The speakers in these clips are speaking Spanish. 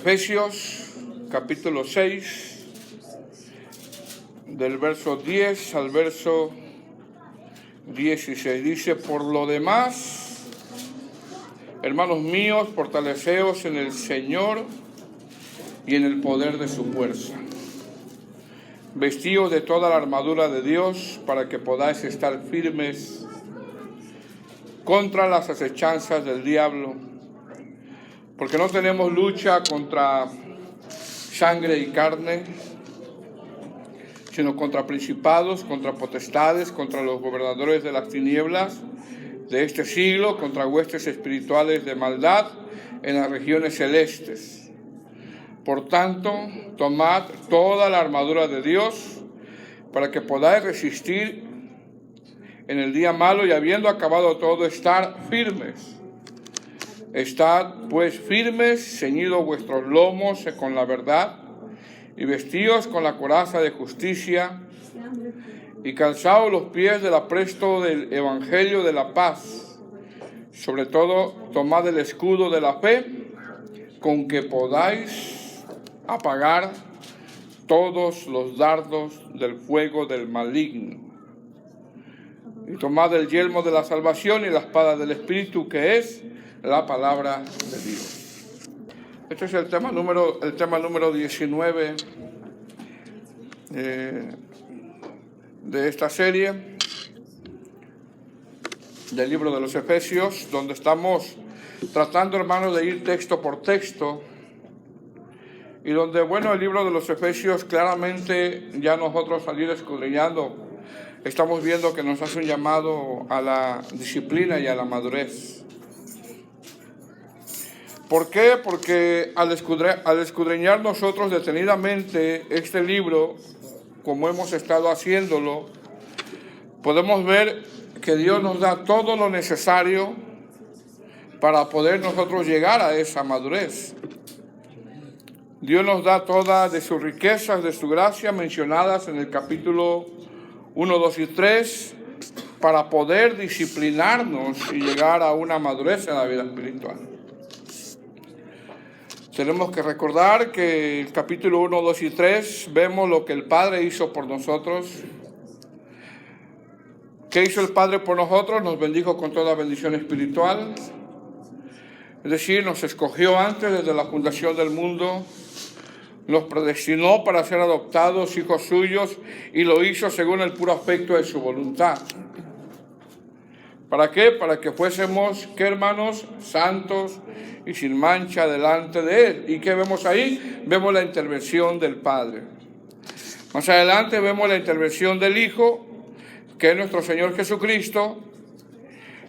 Efesios, capítulo 6, del verso 10 al verso 16. Dice: por lo demás, hermanos míos, fortaleceos en el Señor y en el poder de su fuerza. Vestíos de toda la armadura de Dios para que podáis estar firmes contra las acechanzas del diablo, porque no tenemos lucha contra sangre y carne, sino contra principados, contra potestades, contra los gobernadores de las tinieblas de este siglo, contra huestes espirituales de maldad en las regiones celestes. Por tanto, tomad toda la armadura de Dios para que podáis resistir en el día malo y, habiendo acabado todo, estar firmes. Estad pues firmes, ceñidos vuestros lomos con la verdad, y vestíos con la coraza de justicia, y calzaos los pies del apresto del evangelio de la paz. Sobre todo, tomad el escudo de la fe, con que podáis apagar todos los dardos del fuego del maligno. Y tomad el yelmo de la salvación y la espada del Espíritu, que es la palabra de Dios. Este es el tema número 19 de esta serie del libro de los Efesios, donde estamos tratando, hermanos, de ir texto por texto, y donde, el libro de los Efesios claramente, ya nosotros al ir escudriñando, estamos viendo que nos hace un llamado a la disciplina y a la madurez. ¿Por qué? Porque al escudriñar nosotros detenidamente este libro, como hemos estado haciéndolo, podemos ver que Dios nos da todo lo necesario para poder nosotros llegar a esa madurez. Dios nos da todas de sus riquezas, de su gracia, mencionadas en el capítulo 1, 2 y 3, para poder disciplinarnos y llegar a una madurez en la vida espiritual. Tenemos que recordar que el capítulo 1, 2 y 3 vemos lo que el Padre hizo por nosotros. ¿Qué hizo el Padre por nosotros? Nos bendijo con toda bendición espiritual. Es decir, nos escogió antes, desde la fundación del mundo. Nos predestinó para ser adoptados hijos suyos, y lo hizo según el puro afecto de su voluntad. ¿Para qué? Para que fuésemos, ¿qué, hermanos? Santos y sin mancha delante de Él. ¿Y qué vemos ahí? Vemos la intervención del Padre. Más adelante vemos la intervención del Hijo, que es nuestro Señor Jesucristo,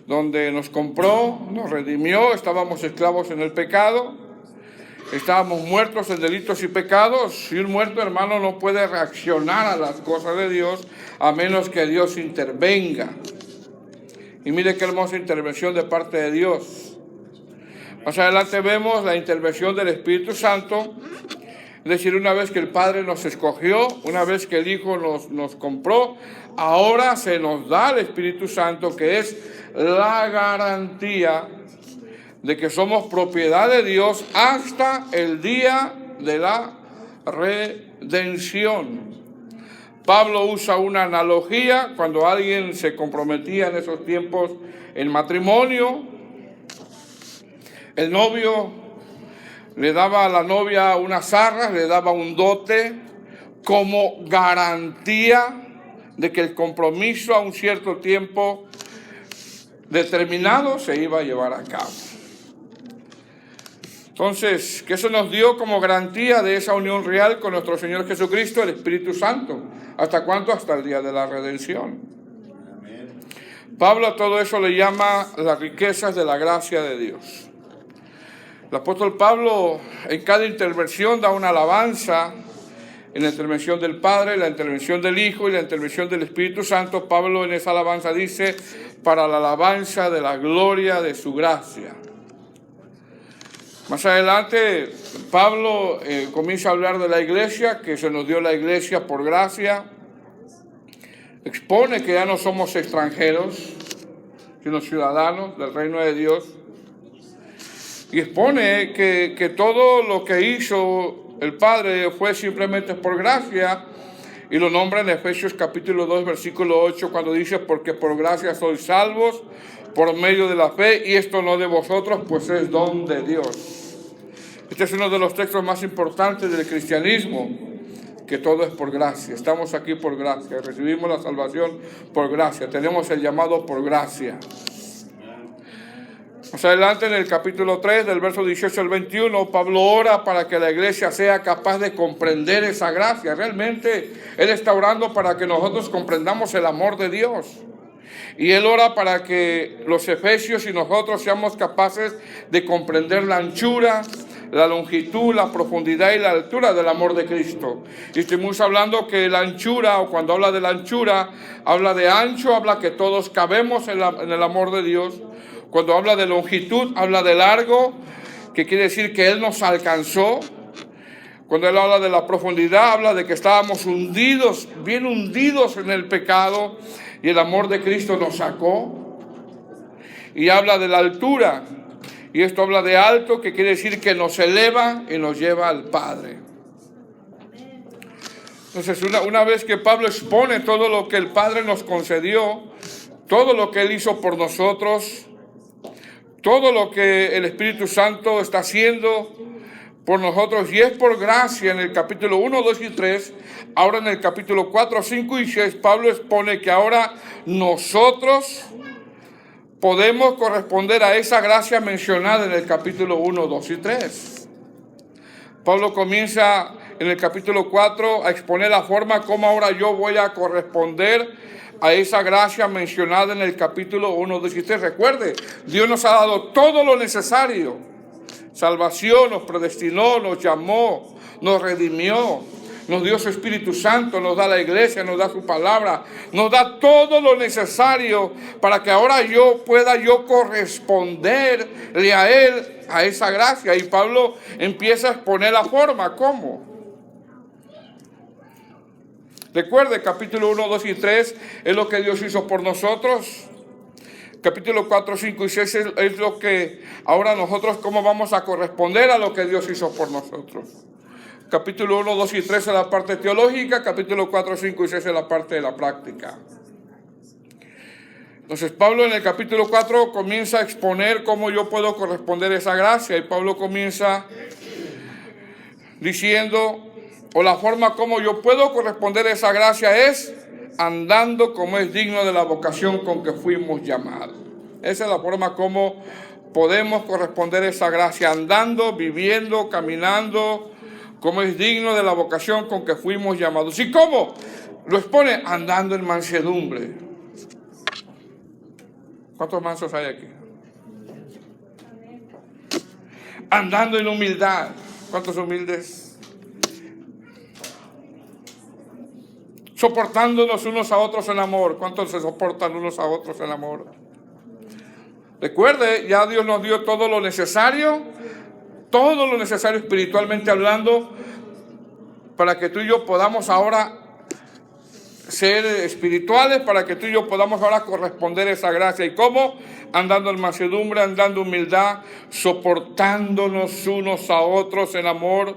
donde nos compró, nos redimió. Estábamos esclavos en el pecado, estábamos muertos en delitos y pecados, y un muerto, hermano, no puede reaccionar a las cosas de Dios a menos que Dios intervenga. Y mire qué hermosa intervención de parte de Dios. Más adelante vemos la intervención del Espíritu Santo, es decir, una vez que el Padre nos escogió, una vez que el Hijo nos compró, ahora se nos da el Espíritu Santo, que es la garantía de que somos propiedad de Dios hasta el día de la redención. Pablo usa una analogía cuando alguien se comprometía en esos tiempos en matrimonio. El novio le daba a la novia unas arras, le daba un dote como garantía de que el compromiso a un cierto tiempo determinado se iba a llevar a cabo. Entonces, ¿qué se nos dio como garantía de esa unión real con nuestro Señor Jesucristo? El Espíritu Santo. ¿Hasta cuánto? Hasta el día de la redención. Amén. Pablo a todo eso le llama las riquezas de la gracia de Dios. El apóstol Pablo en cada intervención da una alabanza. En la intervención del Padre, la intervención del Hijo y la intervención del Espíritu Santo, Pablo en esa alabanza dice: para la alabanza de la gloria de su gracia. Más adelante, Pablo comienza a hablar de la iglesia, que se nos dio la iglesia por gracia. Expone que ya no somos extranjeros, sino ciudadanos del reino de Dios. Y expone que todo lo que hizo el Padre fue simplemente por gracia, y lo nombra en Efesios capítulo 2, versículo 8, cuando dice: porque por gracia sois salvos por medio de la fe, y esto no de vosotros, pues es don de Dios. Este es uno de los textos más importantes del cristianismo, que todo es por gracia. Estamos aquí por gracia, recibimos la salvación por gracia, tenemos el llamado por gracia. Más adelante, en el capítulo 3, del verso 18 al 21, Pablo ora para que la iglesia sea capaz de comprender esa gracia. Realmente él está orando para que nosotros comprendamos el amor de Dios. Y él ora para que los efesios y nosotros seamos capaces de comprender la anchura, la longitud, la profundidad y la altura del amor de Cristo. Y estuvimos hablando que la anchura, o cuando habla de la anchura, habla de ancho, habla que todos cabemos en el amor de Dios. Cuando habla de longitud, habla de largo, que quiere decir que Él nos alcanzó. Cuando Él habla de la profundidad, habla de que estábamos hundidos, bien hundidos en el pecado, y el amor de Cristo nos sacó. Y habla de la altura, y esto habla de alto, que quiere decir que nos eleva y nos lleva al Padre. Entonces, una vez que Pablo expone todo lo que el Padre nos concedió, todo lo que Él hizo por nosotros, todo lo que el Espíritu Santo está haciendo por nosotros, y es por gracia, en el capítulo 1, 2 y 3, ahora en el capítulo 4, 5 y 6, Pablo expone que ahora nosotros podemos corresponder a esa gracia mencionada en el capítulo 1, 2 y 3. Pablo comienza en el capítulo 4 a exponer la forma como ahora yo voy a corresponder a esa gracia mencionada en el capítulo 1, 2 y 3. Recuerde, Dios nos ha dado todo lo necesario. Salvación, nos predestinó, nos llamó, nos redimió, nos dio su Espíritu Santo, nos da la iglesia, nos da su palabra, nos da todo lo necesario para que ahora yo pueda corresponderle a Él, a esa gracia. Y Pablo empieza a exponer la forma, ¿cómo? Recuerde, capítulo 1, 2 y 3 es lo que Dios hizo por nosotros. Capítulo 4, 5 y 6 es lo que ahora nosotros, cómo vamos a corresponder a lo que Dios hizo por nosotros. Capítulo 1, 2 y 3 es la parte teológica, capítulo 4, 5 y 6 es la parte de la práctica. Entonces Pablo en el capítulo 4 comienza a exponer cómo yo puedo corresponder a esa gracia, y Pablo comienza diciendo, o la forma como yo puedo corresponder a esa gracia es andando como es digno de la vocación con que fuimos llamados. Esa es la forma como podemos corresponder a esa gracia, andando, viviendo, caminando, como es digno de la vocación con que fuimos llamados. ¿Y cómo? Lo expone andando en mansedumbre. ¿Cuántos mansos hay aquí? Andando en humildad. ¿Cuántos humildes? Soportándonos unos a otros en amor. ¿Cuántos se soportan unos a otros en amor? Recuerde, ya Dios nos dio todo lo necesario espiritualmente hablando, para que tú y yo podamos ahora ser espirituales, para que tú y yo podamos ahora corresponder a esa gracia. ¿Y cómo? Andando en mansedumbre, andando en humildad, soportándonos unos a otros en amor.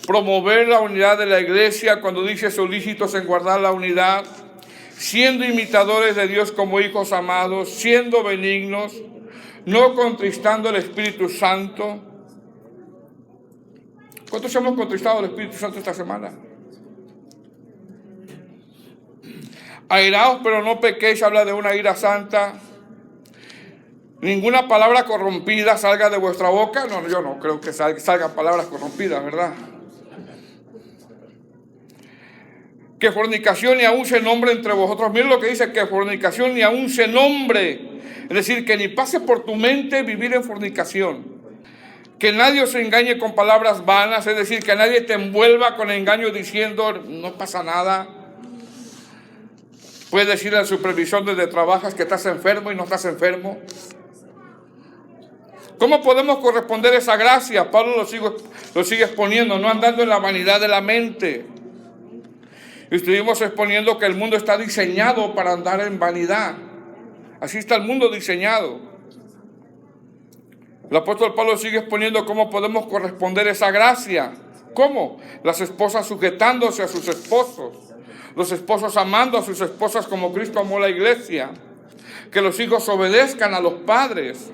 Promover la unidad de la iglesia, cuando dice solícitos en guardar la unidad, siendo imitadores de Dios como hijos amados, siendo benignos, no contristando al Espíritu Santo. ¿Cuántos hemos contristado al Espíritu Santo esta semana? Airaos, pero no pequéis, habla de una ira santa. Ninguna palabra corrompida salga de vuestra boca. No, yo no creo que salgan palabras corrompidas, ¿verdad? Que fornicación ni aún se nombre entre vosotros. Miren lo que dice, que fornicación ni aún se nombre. Es decir, que ni pase por tu mente vivir en fornicación. Que nadie os engañe con palabras vanas, es decir, que nadie te envuelva con engaño diciendo, no pasa nada. Puedes decirle al supervisor donde trabajas que estás enfermo y no estás enfermo. ¿Cómo podemos corresponder a esa gracia? Pablo lo sigue exponiendo, no andando en la vanidad de la mente. Y estuvimos exponiendo que el mundo está diseñado para andar en vanidad. Así está el mundo diseñado. El apóstol Pablo sigue exponiendo cómo podemos corresponder a esa gracia. ¿Cómo? Las esposas sujetándose a sus esposos, los esposos amando a sus esposas como Cristo amó a la iglesia, que los hijos obedezcan a los padres,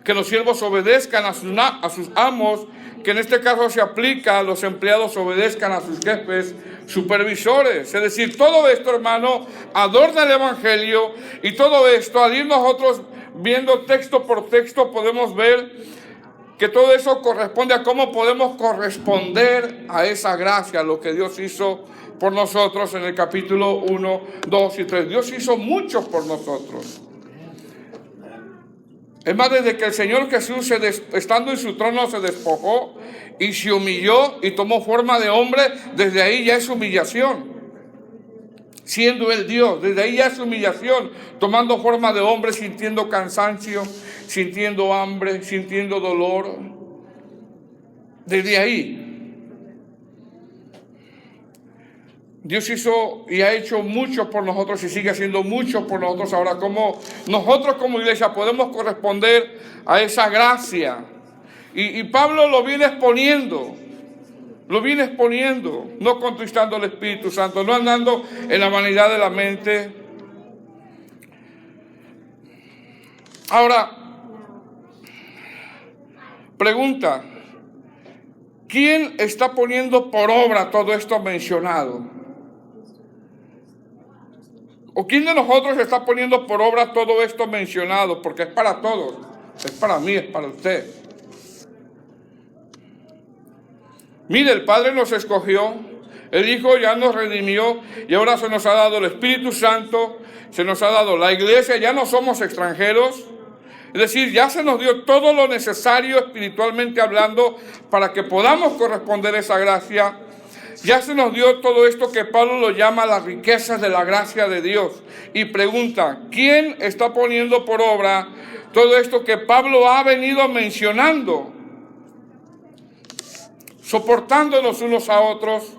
que los siervos obedezcan a sus amos, que en este caso se aplica a los empleados obedezcan a sus jefes supervisores. Es decir, todo esto, hermano, adorna el evangelio, y todo esto, al ir nosotros viendo texto por texto, podemos ver que todo eso corresponde a cómo podemos corresponder a esa gracia, a lo que Dios hizo por nosotros en el capítulo 1, 2 y 3. Dios hizo mucho por nosotros. Es más, desde que el Señor Jesús, estando en su trono, se despojó y se humilló y tomó forma de hombre, desde ahí ya es humillación. Siendo Él Dios, desde ahí ya es humillación, tomando forma de hombre, sintiendo cansancio, sintiendo hambre, sintiendo dolor. Desde ahí Dios hizo y ha hecho mucho por nosotros y sigue haciendo mucho por nosotros. Ahora, como nosotros como iglesia podemos corresponder a esa gracia. Y Pablo lo viene exponiendo, no contristando al Espíritu Santo, no andando en la vanidad de la mente. Ahora, pregunta, ¿quién está poniendo por obra todo esto mencionado? ¿O quién de nosotros está poniendo por obra todo esto mencionado? Porque es para todos, es para mí, es para usted. Mire, el Padre nos escogió, el Hijo ya nos redimió y ahora se nos ha dado el Espíritu Santo, se nos ha dado la iglesia, ya no somos extranjeros. Es decir, ya se nos dio todo lo necesario espiritualmente hablando para que podamos corresponder a esa gracia. Ya se nos dio todo esto que Pablo lo llama las riquezas de la gracia de Dios. Y pregunta, ¿quién está poniendo por obra todo esto que Pablo ha venido mencionando? Soportándonos unos a otros,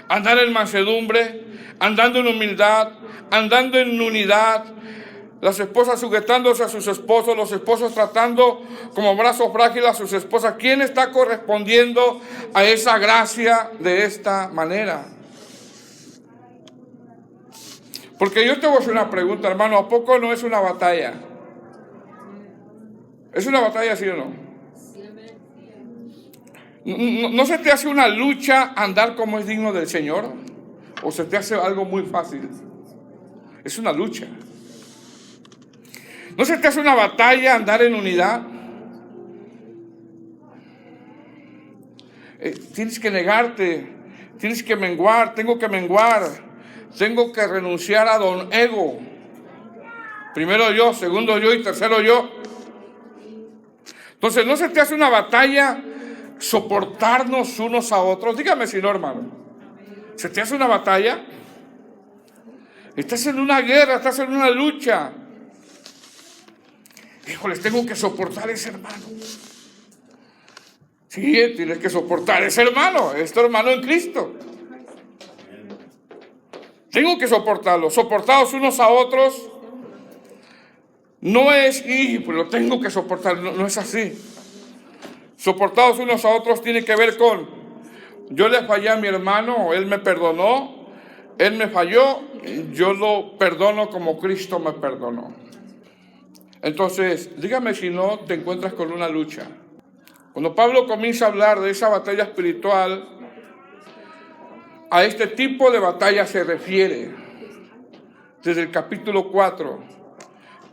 andar en mansedumbre, andando en humildad, andando en unidad, las esposas sujetándose a sus esposos, los esposos tratando como brazo frágil a sus esposas. ¿Quién está correspondiendo a esa gracia de esta manera? Porque yo te voy a hacer una pregunta, hermano, ¿a poco no es una batalla? ¿Es una batalla, sí o no? ¿No se te hace una lucha andar como es digno del Señor? ¿O se te hace algo muy fácil? Es una lucha. ¿No se te hace una batalla andar en unidad? Tienes que negarte, tienes que menguar, tengo que renunciar a don ego. Primero yo, segundo yo y tercero yo. Entonces, ¿no se te hace una batalla soportarnos unos a otros? Dígame si no, hermano. ¿Se te hace una batalla? Estás en una guerra, estás en una lucha. Híjoles, tengo que soportar a ese hermano. Sí, tienes que soportar a ese hermano, es tu hermano en Cristo. Tengo que soportarlo. Soportados unos a otros. No es, pues lo tengo que soportar, no es así. Soportados unos a otros tiene que ver con, yo le fallé a mi hermano, él me perdonó, él me falló, yo lo perdono como Cristo me perdonó. Entonces, dígame si no te encuentras con una lucha. Cuando Pablo comienza a hablar de esa batalla espiritual, a este tipo de batalla se refiere desde el capítulo 4.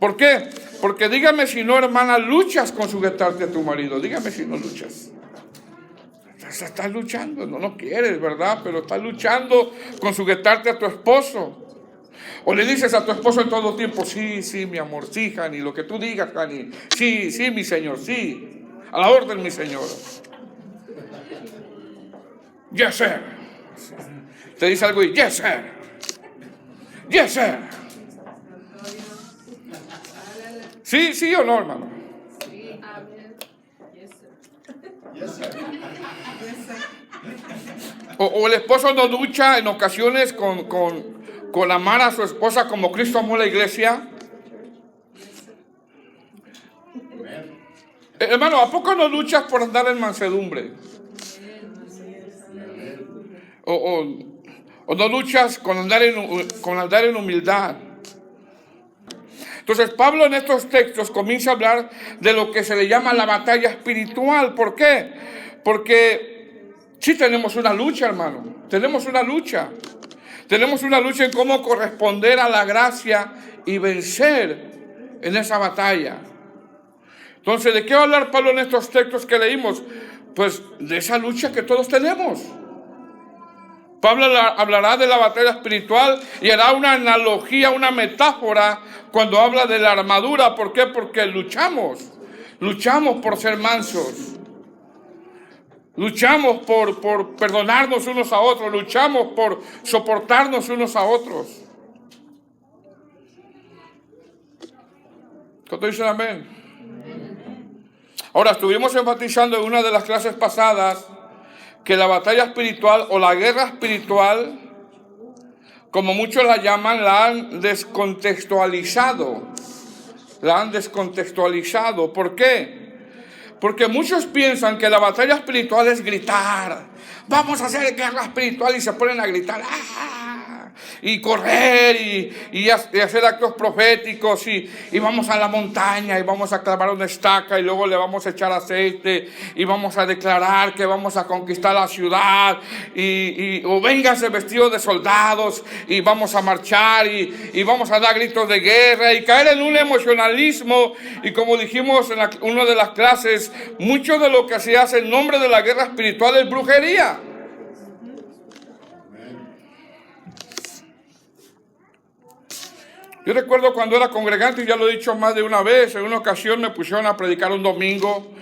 ¿Por qué? Porque dígame si no, hermana, luchas con sujetarte a tu marido. Dígame si no luchas. Estás luchando, no quieres, ¿verdad? Pero estás luchando con sujetarte a tu esposo. O le dices a tu esposo en todo tiempo, sí, mi amor, sí, Jani, lo que tú digas, Jani. Sí, mi Señor, sí. A la orden, mi Señor. Yes, sir. Te dice algo y, yes, sir. Yes, sir. Sí o no, hermano. Sí, amén. Yes, sir. O el esposo no lucha en ocasiones con amar a su esposa como Cristo amó a la iglesia. Hermano, ¿a poco no luchas por andar en mansedumbre? O no luchas con andar en humildad. Entonces Pablo en estos textos comienza a hablar de lo que se le llama la batalla espiritual. ¿Por qué? Porque sí tenemos una lucha, hermano. Tenemos una lucha. Tenemos una lucha en cómo corresponder a la gracia y vencer en esa batalla. Entonces, ¿de qué va a hablar Pablo en estos textos que leímos? Pues de esa lucha que todos tenemos. Pablo hablará de la batalla espiritual y hará una analogía, una metáfora cuando habla de la armadura. ¿Por qué? Porque luchamos por ser mansos. Luchamos por perdonarnos unos a otros. Luchamos por soportarnos unos a otros. ¿Cuántos dicen amén? Ahora, estuvimos enfatizando en una de las clases pasadas que la batalla espiritual o la guerra espiritual, como muchos la llaman, la han descontextualizado. ¿Por qué? Porque muchos piensan que la batalla espiritual es gritar. Vamos a hacer guerra espiritual y se ponen a gritar. ¡Ah! Y correr y hacer actos proféticos y vamos a la montaña y vamos a clavar una estaca y luego le vamos a echar aceite y vamos a declarar que vamos a conquistar la ciudad o vénganse vestidos de soldados y vamos a marchar y vamos a dar gritos de guerra y caer en un emocionalismo. Y como dijimos en una de las clases, mucho de lo que se hace en nombre de la guerra espiritual es brujería. Yo recuerdo cuando era congregante, y ya lo he dicho más de una vez, en una ocasión me pusieron a predicar un domingo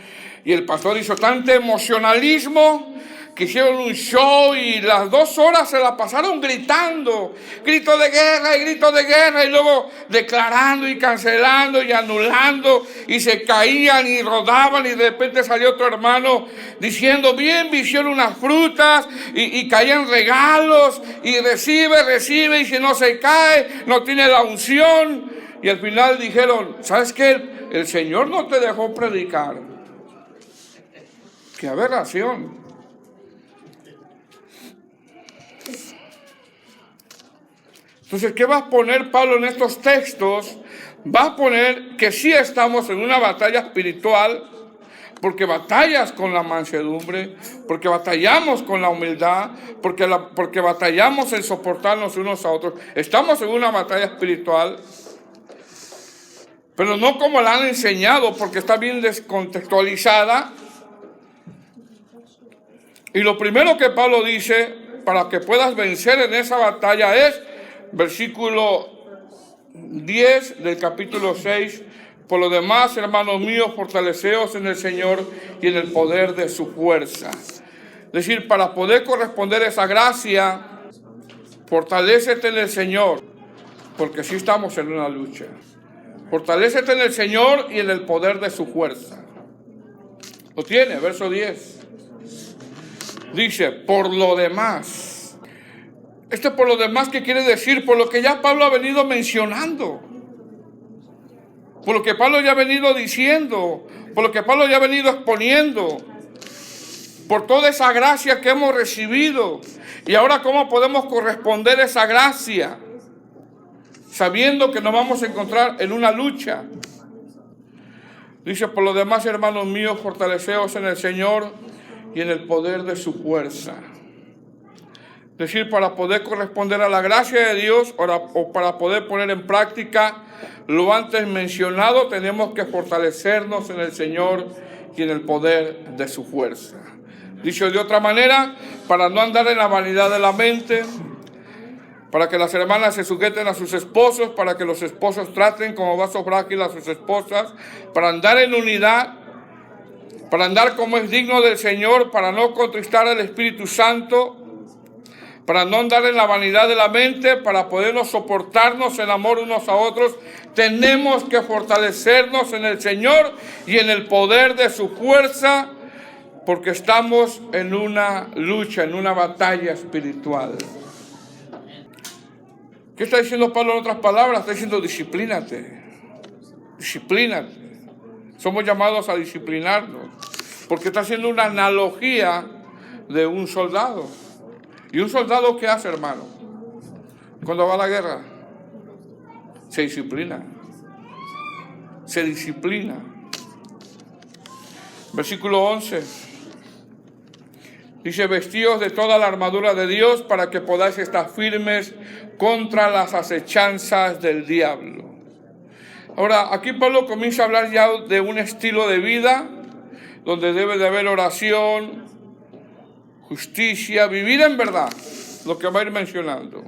y el pastor hizo tanto emocionalismo que hicieron un show y las 2 horas se la pasaron gritando, grito de guerra y luego declarando y cancelando y anulando y se caían y rodaban y de repente salió otro hermano diciendo bien visión unas frutas y caían regalos y recibe y si no se cae no tiene la unción y al final dijeron, ¿sabes qué? El Señor no te dejó predicar. ¡Qué aberración! Entonces, ¿qué va a poner Pablo en estos textos? Va a poner que sí estamos en una batalla espiritual, porque batallas con la mansedumbre, porque batallamos con la humildad, porque batallamos en soportarnos unos a otros. Estamos en una batalla espiritual, pero no como la han enseñado, porque está bien descontextualizada. Y lo primero que Pablo dice, para que puedas vencer en esa batalla es, versículo 10 del capítulo 6, por lo demás, hermanos míos, fortaleceos en el Señor y en el poder de su fuerza. Es decir, para poder corresponder a esa gracia, fortalécete en el Señor, porque sí estamos en una lucha. Fortalécete en el Señor y en el poder de su fuerza. Lo tiene, verso 10. Dice, por lo demás. Por lo demás, ¿qué quiere decir? Por lo que ya Pablo ha venido mencionando. Por lo que Pablo ya ha venido diciendo. Por lo que Pablo ya ha venido exponiendo. Por toda esa gracia que hemos recibido. Y ahora, ¿cómo podemos corresponder a esa gracia? Sabiendo que nos vamos a encontrar en una lucha. Dice, por lo demás, hermanos míos, fortaleceos en el Señor y en el poder de su fuerza. Es decir, para poder corresponder a la gracia de Dios o para poder poner en práctica lo antes mencionado, tenemos que fortalecernos en el Señor y en el poder de su fuerza. Dicho de otra manera, para no andar en la vanidad de la mente, para que las hermanas se sujeten a sus esposos, para que los esposos traten como vaso frágil a sus esposas, para andar en unidad, para andar como es digno del Señor, para no contristar al Espíritu Santo, para no andar en la vanidad de la mente, para podernos soportarnos en amor unos a otros, tenemos que fortalecernos en el Señor y en el poder de su fuerza, porque estamos en una lucha, en una batalla espiritual. ¿Qué está diciendo Pablo en otras palabras? Está diciendo disciplínate. Somos llamados a disciplinarnos, porque está haciendo una analogía de un soldado. ¿Y un soldado qué hace, hermano? Cuando va a la guerra, se disciplina. Se disciplina. Versículo 11. Dice, vestidos de toda la armadura de Dios para que podáis estar firmes contra las acechanzas del diablo. Ahora, aquí Pablo comienza a hablar ya de un estilo de vida donde debe de haber oración, justicia, vivir en verdad, lo que va a ir mencionando.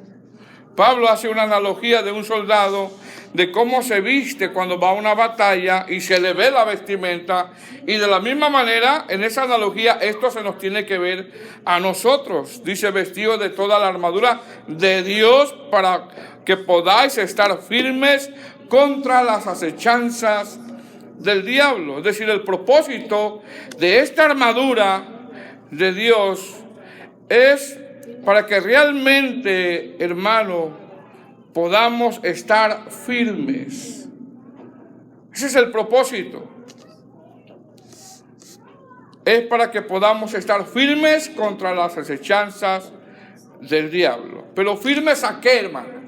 Pablo hace una analogía de un soldado, de cómo se viste cuando va a una batalla y se le ve la vestimenta, y de la misma manera, en esa analogía, esto se nos tiene que ver a nosotros. Dice, vestidos de toda la armadura de Dios para que podáis estar firmes contra las acechanzas del diablo. Es decir, el propósito de esta armadura de Dios es para que realmente, hermano, podamos estar firmes. Ese es el propósito. Es para que podamos estar firmes contra las acechanzas del diablo. Pero ¿firmes a qué, hermano?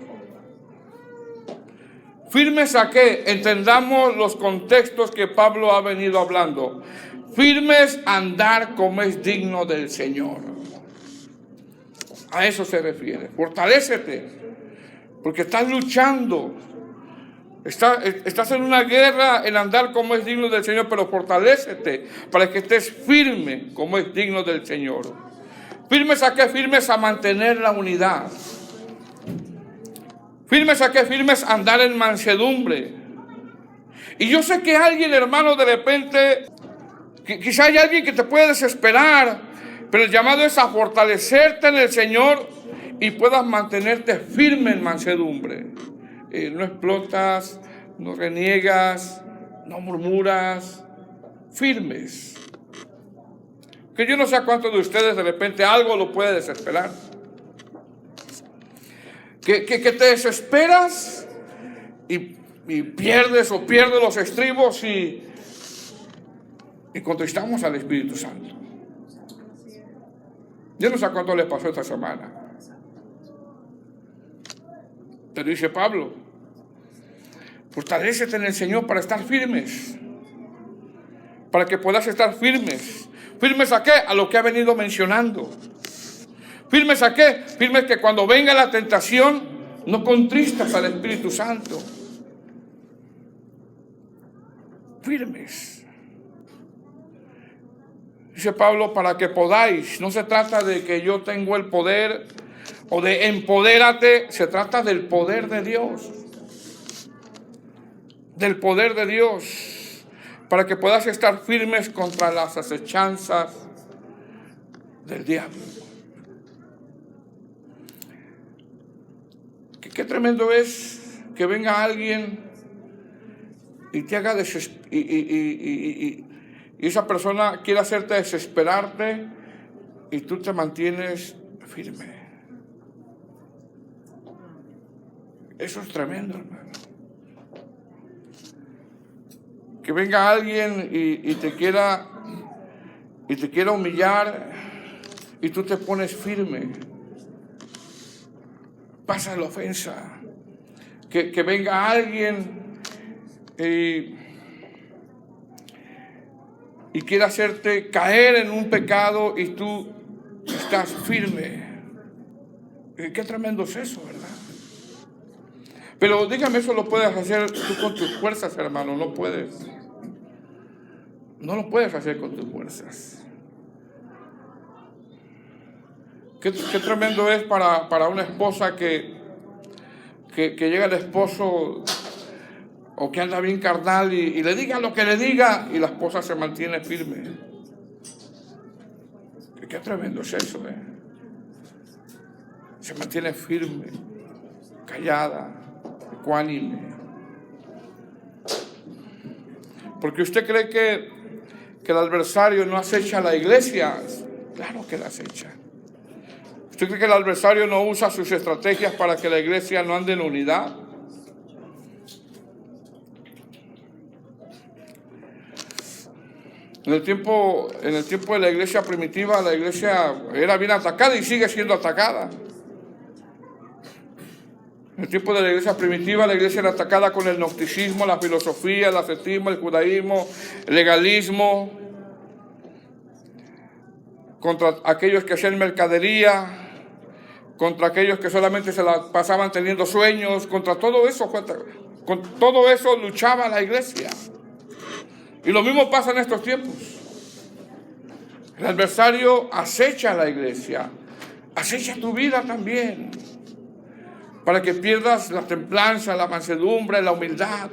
¿Firmes a qué? Entendamos los contextos que Pablo ha venido hablando. Firmes a andar como es digno del Señor. A eso se refiere. Fortalécete. Porque estás luchando, estás en una guerra en andar como es digno del Señor, pero fortalécete para que estés firme como es digno del Señor. ¿Firmes a qué? Firmes a mantener la unidad. ¿Firmes a qué? Firmes a andar en mansedumbre. Y yo sé que alguien, hermano, de repente, quizá hay alguien que te puede desesperar, pero el llamado es a fortalecerte en el Señor y puedas mantenerte firme en mansedumbre. No explotas, no reniegas, no murmuras, firmes. Que yo no sé a cuántos de ustedes de repente algo lo puede desesperar. Que te desesperas y pierdes los estribos y contristamos al Espíritu Santo. Yo no sé a cuánto les pasó esta semana. Pero dice Pablo, fortalécete en el Señor para estar firmes. Para que puedas estar firmes. ¿Firmes a qué? A lo que ha venido mencionando. ¿Firmes a qué? Firmes que cuando venga la tentación no contristas al Espíritu Santo. Firmes. Dice Pablo, para que podáis. No se trata de que yo tengo el poder o de empodérate, se trata del poder de Dios. Del poder de Dios. Para que puedas estar firmes contra las acechanzas del diablo. Qué tremendo es que venga alguien y te haga y esa persona quiere hacerte desesperarte y tú te mantienes firme. Eso es tremendo, hermano. Que venga alguien y te quiera humillar y tú te pones firme. Pasa la ofensa. Que venga alguien y quiera hacerte caer en un pecado y tú estás firme. Qué tremendo es eso, ¿verdad? Pero dígame, eso lo puedes hacer tú con tus fuerzas, hermano. No puedes. No lo puedes hacer con tus fuerzas. Qué tremendo es para una esposa que llega el esposo o que anda bien carnal y le diga lo que le diga y la esposa se mantiene firme. Qué tremendo es eso, Se mantiene firme, callada, ecuánime. Porque usted cree que el adversario no acecha a la iglesia. Claro que la acecha. ¿Usted cree que el adversario no usa sus estrategias para que la iglesia no ande en unidad? En el tiempo de la iglesia primitiva, la iglesia era bien atacada y sigue siendo atacada. En el tiempo de la iglesia primitiva, la iglesia era atacada con el gnosticismo, la filosofía, el ascetismo, el judaísmo, el legalismo, contra aquellos que hacían mercadería, contra aquellos que solamente se la pasaban teniendo sueños, con todo eso luchaba la iglesia. Y lo mismo pasa en estos tiempos. El adversario acecha a la iglesia, acecha tu vida también, para que pierdas la templanza, la mansedumbre, la humildad.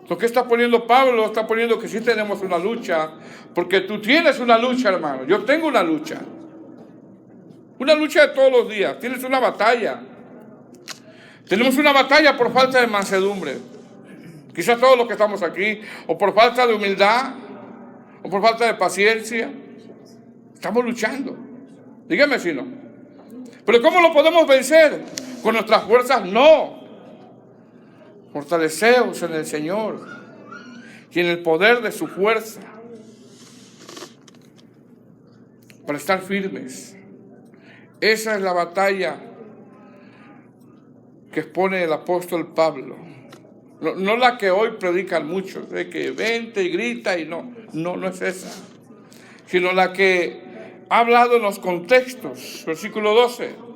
Lo que está poniendo Pablo, está poniendo que sí tenemos una lucha, porque tú tienes una lucha, hermano. Yo tengo una lucha de todos los días. Tienes una batalla. Tenemos una batalla por falta de mansedumbre. Quizás todos los que estamos aquí, o por falta de humildad, o por falta de paciencia. Estamos luchando. Dígame si no. Pero ¿cómo lo podemos vencer? Con nuestras fuerzas, no. Fortaleceos en el Señor y en el poder de su fuerza, para estar firmes. Esa es la batalla que expone el apóstol Pablo. No la que hoy predican muchos, de que vente y grita y no es esa. Sino la que ha hablado en los contextos. Versículo 12.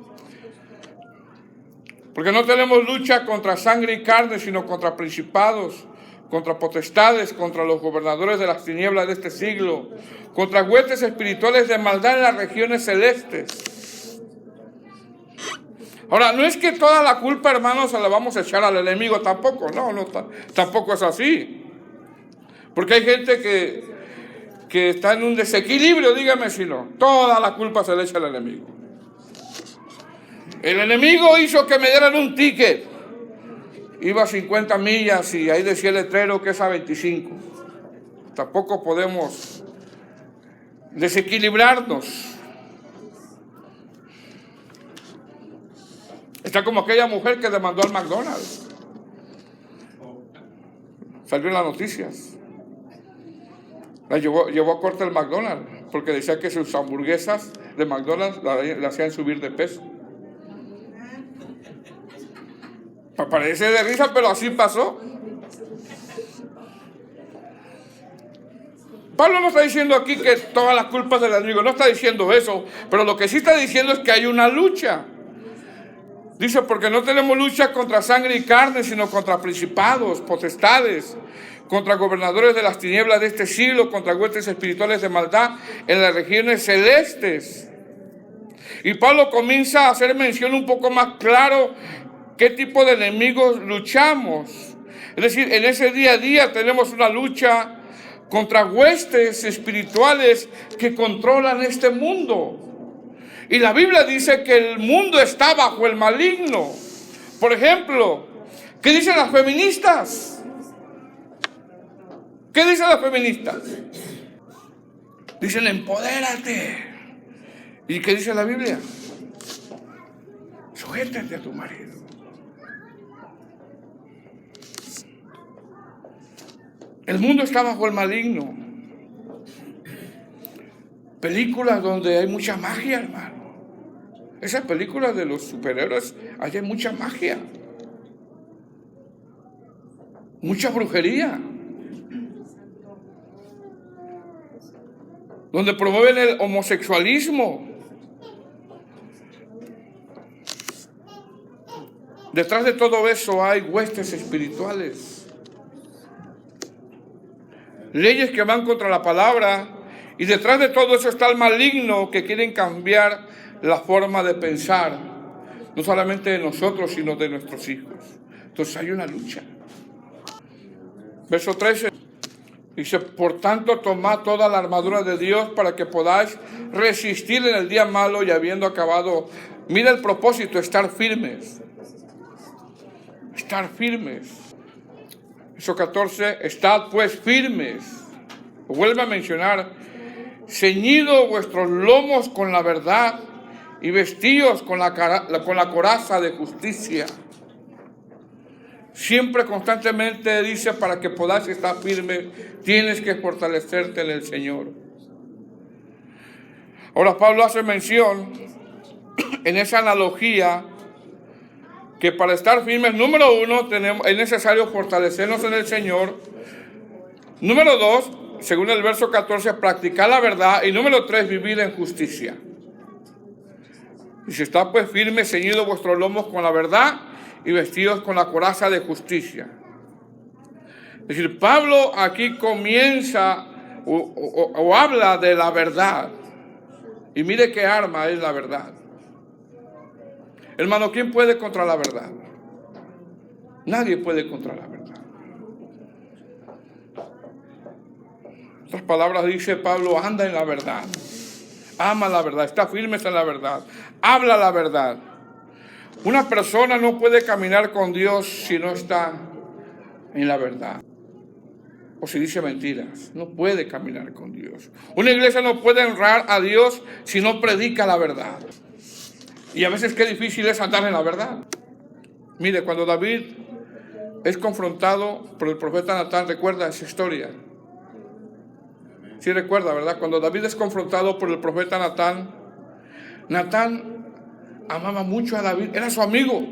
Porque no tenemos lucha contra sangre y carne, sino contra principados, contra potestades, contra los gobernadores de las tinieblas de este siglo, contra huestes espirituales de maldad en las regiones celestes. Ahora, no es que toda la culpa, hermanos, se la vamos a echar al enemigo, tampoco, tampoco es así. Porque hay gente que está en un desequilibrio, dígame si no, toda la culpa se le echa al enemigo. El enemigo hizo que me dieran un ticket. Iba a 50 millas y ahí decía el letrero que es a 25. Tampoco podemos desequilibrarnos. Está como aquella mujer que demandó al McDonald's. Salió en las noticias. La llevó a corte el McDonald's porque decía que sus hamburguesas de McDonald's la hacían subir de peso. Parece de risa, pero así pasó. Pablo no está diciendo aquí que todas las culpas del enemigo, no está diciendo eso, pero lo que sí está diciendo es que hay una lucha. Dice, porque no tenemos lucha contra sangre y carne, sino contra principados, potestades, contra gobernadores de las tinieblas de este siglo, contra huestes espirituales de maldad en las regiones celestes. Y Pablo comienza a hacer mención un poco más claro qué tipo de enemigos luchamos. Es decir, en ese día a día tenemos una lucha contra huestes espirituales que controlan este mundo. Y la Biblia dice que el mundo está bajo el maligno. Por ejemplo, ¿qué dicen las feministas? ¿Qué dicen las feministas? Dicen, empodérate. ¿Y qué dice la Biblia? Sujétate a tu marido. El mundo está bajo el maligno. Películas donde hay mucha magia, hermano. Esas películas de los superhéroes, hay mucha magia. Mucha brujería. Donde promueven el homosexualismo. Detrás de todo eso hay huestes espirituales. Leyes que van contra la palabra, y detrás de todo eso está el maligno que quieren cambiar la forma de pensar, no solamente de nosotros, sino de nuestros hijos. Entonces hay una lucha. Verso 13 dice, por tanto, tomad toda la armadura de Dios para que podáis resistir en el día malo y habiendo acabado. Mira el propósito, estar firmes. Estar firmes. Verso 14, estad pues firmes. Vuelve a mencionar, ceñidos vuestros lomos con la verdad y vestidos con la coraza de justicia. Siempre, constantemente dice, para que podáis estar firme, tienes que fortalecerte en el Señor. Ahora Pablo hace mención en esa analogía que para estar firmes, número 1, es necesario fortalecernos en el Señor. Número 2, según el verso 14, practicar la verdad. Y número 3, vivir en justicia. Y si está pues firme, ceñidos vuestros lomos con la verdad y vestidos con la coraza de justicia. Es decir, Pablo aquí comienza o habla de la verdad. Y mire qué arma es la verdad. Hermano, ¿quién puede contra la verdad? Nadie puede contra la verdad. En otras palabras dice Pablo, anda en la verdad. Ama la verdad, está firme en la verdad. Habla la verdad. Una persona no puede caminar con Dios si no está en la verdad. O si dice mentiras. No puede caminar con Dios. Una iglesia no puede honrar a Dios si no predica la verdad. Y a veces qué difícil es andar en la verdad. Mire, cuando David es confrontado por el profeta Natán, recuerda esa historia. Sí recuerda, ¿verdad? Cuando David es confrontado por el profeta Natán, Natán amaba mucho a David, era su amigo.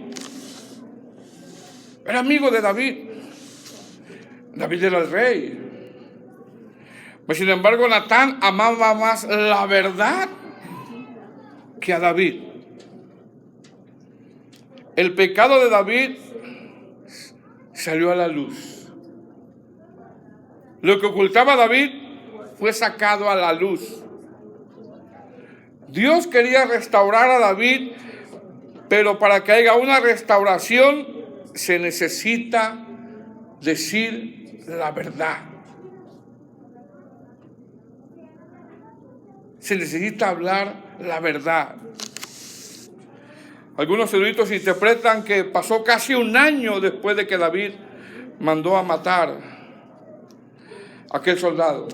Era amigo de David. David era el rey. Pero sin embargo, Natán amaba más la verdad que a David. El pecado de David salió a la luz. Lo que ocultaba David fue sacado a la luz. Dios quería restaurar a David, pero para que haya una restauración se necesita decir la verdad. Se necesita hablar la verdad. Algunos eruditos interpretan que pasó casi un año después de que David mandó a matar a aquel soldado.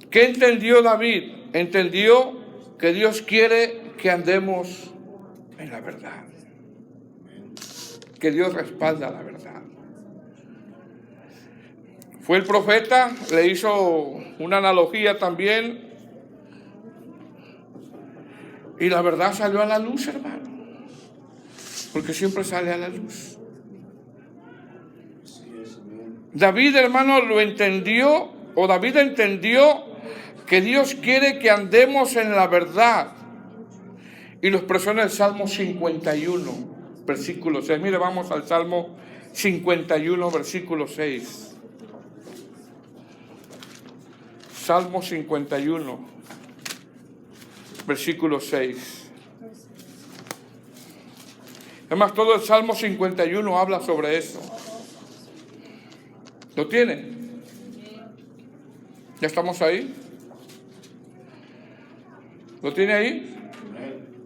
¿Qué entendió David? Entendió que Dios quiere que andemos en la verdad. Que Dios respalda la verdad. Fue el profeta, le hizo una analogía también. Y la verdad salió a la luz, hermano. Porque siempre sale a la luz. David, hermano, lo entendió, o David entendió que Dios quiere que andemos en la verdad. Y lo expresó en el Salmo 51, versículo 6. Mire, vamos al Salmo 51, versículo 6. Salmo 51, versículo 6. Además, todo el Salmo 51 habla sobre eso. ¿Lo tiene? ¿Ya estamos ahí? ¿Lo tiene ahí?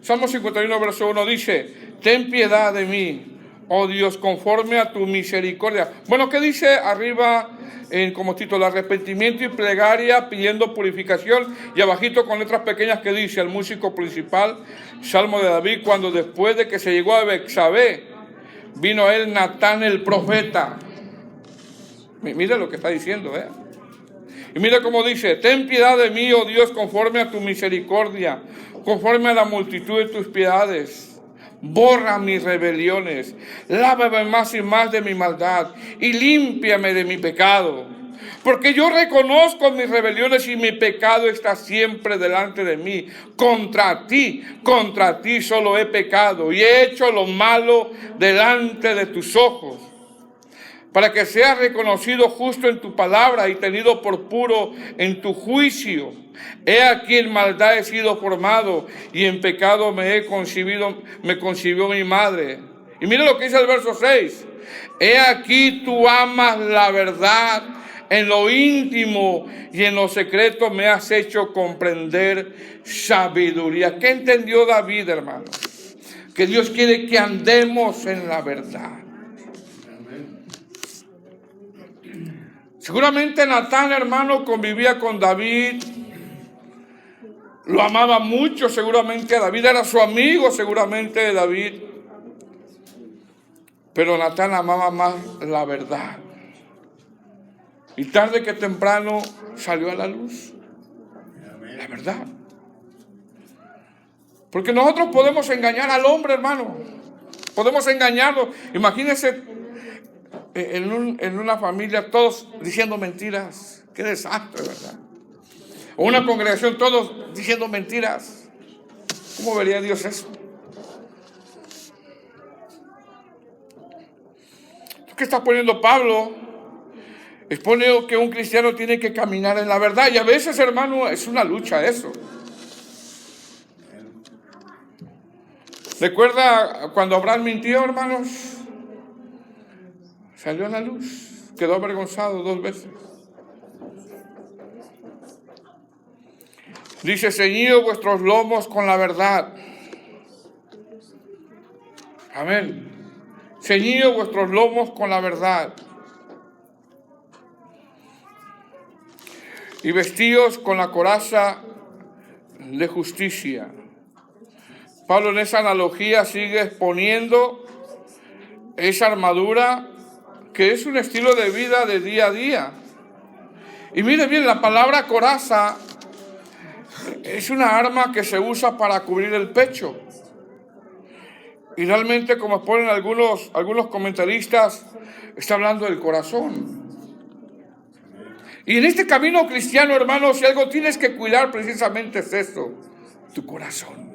Salmo 51, verso 1 dice: ten piedad de mí, oh Dios, conforme a tu misericordia. Bueno, ¿qué dice arriba como título? Arrepentimiento y plegaria pidiendo purificación. Y abajito con letras pequeñas que dice el músico principal, Salmo de David, cuando después de que se llegó a Betsabé, vino a él Natán el profeta. Mira lo que está diciendo, Y mira cómo dice: ten piedad de mí, oh Dios, conforme a tu misericordia, conforme a la multitud de tus piedades. Borra mis rebeliones, lávame más y más de mi maldad y límpiame de mi pecado. Porque yo reconozco mis rebeliones y mi pecado está siempre delante de mí. Contra ti solo he pecado y he hecho lo malo delante de tus ojos. Para que seas reconocido justo en tu palabra y tenido por puro en tu juicio. He aquí en maldad he sido formado y en pecado me concibió mi madre. Y mira lo que dice el verso 6. He aquí tú amas la verdad en lo íntimo y en lo secreto me has hecho comprender sabiduría. ¿Qué entendió David, hermano? Que Dios quiere que andemos en la verdad. Seguramente Natán, hermano, convivía con David, lo amaba mucho, seguramente a David, era su amigo seguramente de David. Pero Natán amaba más la verdad. Y tarde que temprano salió a la luz la verdad. Porque nosotros podemos engañar al hombre, hermano. Podemos engañarlo. Imagínense en una familia todos diciendo mentiras. Qué desastre, ¿verdad? O una congregación todos diciendo mentiras. ¿Cómo vería Dios eso? ¿Qué está poniendo Pablo? Expone que un cristiano tiene que caminar en la verdad. Y a veces, hermano, es una lucha eso. ¿Recuerda cuando Abraham mintió, hermanos? Salió a la luz. Quedó avergonzado 2 veces. Dice, ceñidos vuestros lomos con la verdad. Amén. Ceñidos vuestros lomos con la verdad. Y vestidos con la coraza de justicia. Pablo en esa analogía sigue exponiendo esa armadura que es un estilo de vida de día a día. Y mire bien, la palabra coraza es una arma que se usa para cubrir el pecho. Y realmente, como exponen algunos comentaristas, está hablando del corazón. Y en este camino cristiano, hermanos, si algo tienes que cuidar precisamente es esto, tu corazón.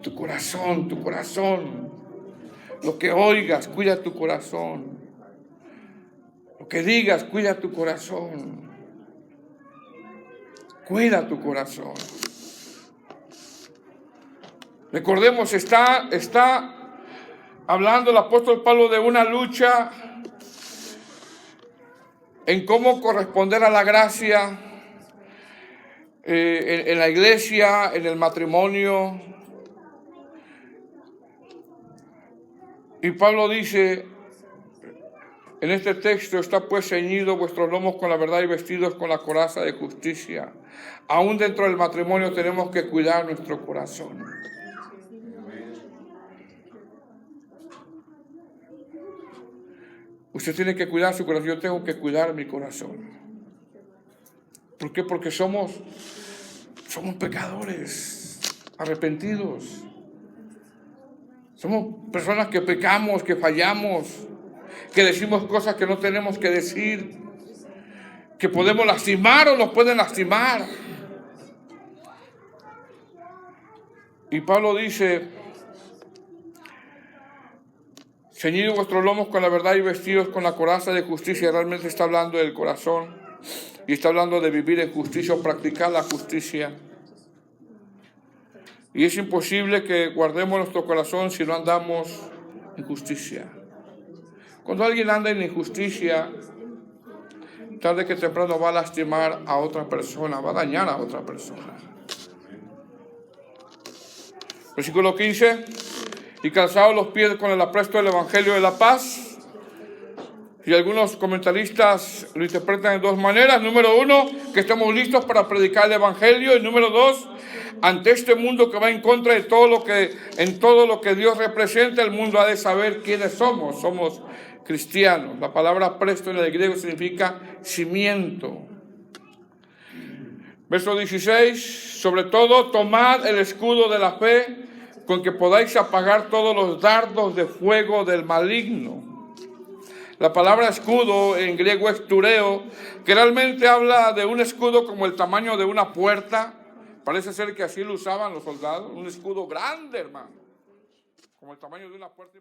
Tu corazón, tu corazón. Lo que oigas, cuida tu corazón. Lo que digas, cuida tu corazón. Cuida tu corazón. Recordemos, está hablando el apóstol Pablo de una lucha en cómo corresponder a la gracia en la iglesia, en el matrimonio. Y Pablo dice en este texto, está pues ceñidos vuestros lomos con la verdad y vestidos con la coraza de justicia. Aún dentro del matrimonio tenemos que cuidar nuestro corazón. Usted tiene que cuidar su corazón. Yo tengo que cuidar mi corazón. ¿Por qué? Porque somos pecadores, arrepentidos. Somos personas que pecamos, que fallamos, que decimos cosas que no tenemos que decir, que podemos lastimar o nos pueden lastimar. Y Pablo dice, ceñidos vuestros lomos con la verdad y vestidos con la coraza de justicia. Realmente está hablando del corazón y está hablando de vivir en justicia o practicar la justicia. Y es imposible que guardemos nuestro corazón si no andamos en justicia. Cuando alguien anda en injusticia, tarde que temprano va a lastimar a otra persona, va a dañar a otra persona. Versículo 15. Y calzados los pies con el apresto del Evangelio de la paz. Y algunos comentaristas lo interpretan de 2 maneras. Número 1, que estemos listos para predicar el Evangelio. Y número 2, ante este mundo que va en contra de todo lo que Dios representa, el mundo ha de saber quiénes somos. Somos cristianos. La palabra presto en el griego significa cimiento. Verso 16, sobre todo tomad el escudo de la fe, con que podáis apagar todos los dardos de fuego del maligno. La palabra escudo en griego es tureo, que realmente habla de un escudo como el tamaño de una puerta. Parece ser que así lo usaban los soldados, un escudo grande, hermano, como el tamaño de una puerta.